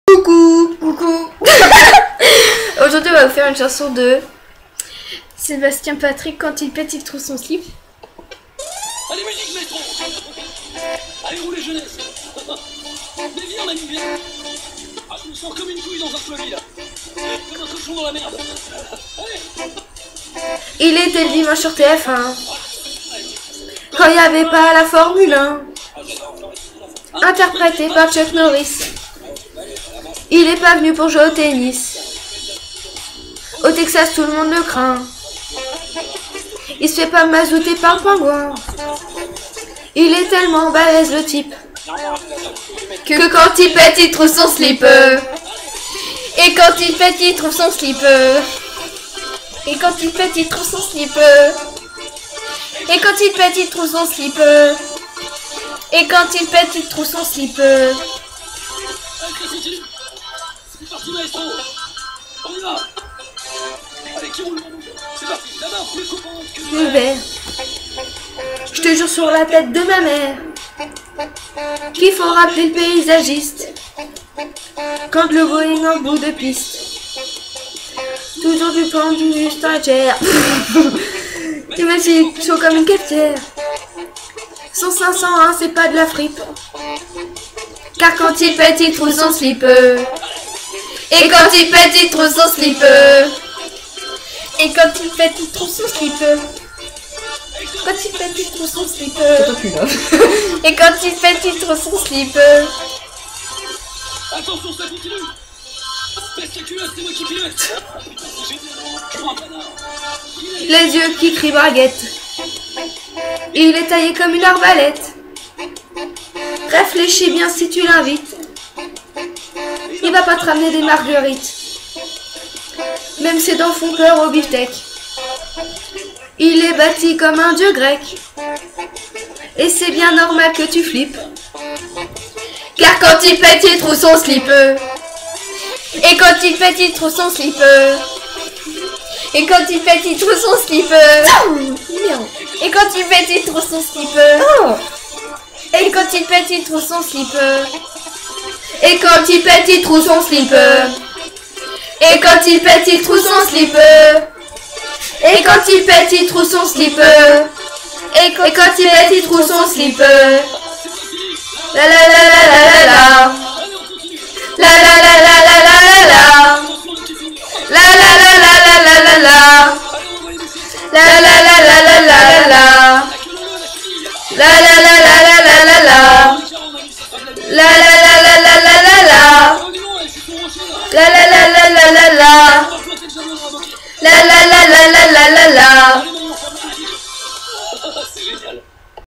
Coucou, coucou. Aujourd'hui, on va vous faire une chanson de Sébastien Patrick quand il pète, il trouve son slip. Allez, musique, métro. Allez, roulez, jeunesse. Mais viens, mamie, viens. Ah, je me sens comme une couille dans un fleury, là. Comme un cochon dans la merde. Allez. Il était le dimanche sur TF1 quand il n'y avait pas la Formule 1, interprété par Chuck Norris. Il est pas venu pour jouer au tennis. Au Texas, tout le monde le craint. Il se fait pas mazouter par le pingouin. Il est tellement balèze le type que quand il pète, il trouve son slip. Et quand il pète, il trouve son slip. Et quand il pète, il trouve son slip. Et quand il pète, il trouve son slip. Et quand il pète, il trouve son slip. C'est parti, maestro. On y va. Allez, qui roule? C'est parti. D'abord, plus coupante que Le verre. Je te jure sur la tête de ma mère qu'il faut rappeler le paysagiste quand le Boeing en bout de piste. Toujours du pendu stagiaire. Tu me dis chaud comme une cafetière. Son 501, c'est pas de la fripe. Car quand il pète, il trouve son slip. Et quand il pète, il trouve son slip. Et quand il pète, il trouve son slip. Quand il pète, il trouve son slip. Et quand il pète, il trouve son slip. attention, ça continue. Pète la culotte, c'est moi qui pilote. Putain, c'est génial. Je prends un panard. Les yeux qui crient braguette. Il est taillé comme une arbalète. Réfléchis bien si tu l'invites. Il va pas te ramener des marguerites. Même ses dents font peur au beefsteak. Il est bâti comme un dieu grec. Et c'est bien normal que tu flippes. Car quand il pète, il trouve son slip. Et quand il pète, il trouve son slip. Et quand il pète, il trouve son slip. Et quand il pète, il trouve son slip. Et quand il pète, il trouve son slip. Et quand il pète, il trouve son slip. Et quand il pète, il trouve son slip. Et quand il pète, il trouve son slip. Et quand il pète, il trouve son slip. La la la la la la la. La la la la la la la la. La la la la la la la la. La la la la la la la la. La la la la la la la la. La la la la la la la la. La la la la la la la. La la la la la la la la. C'est génial.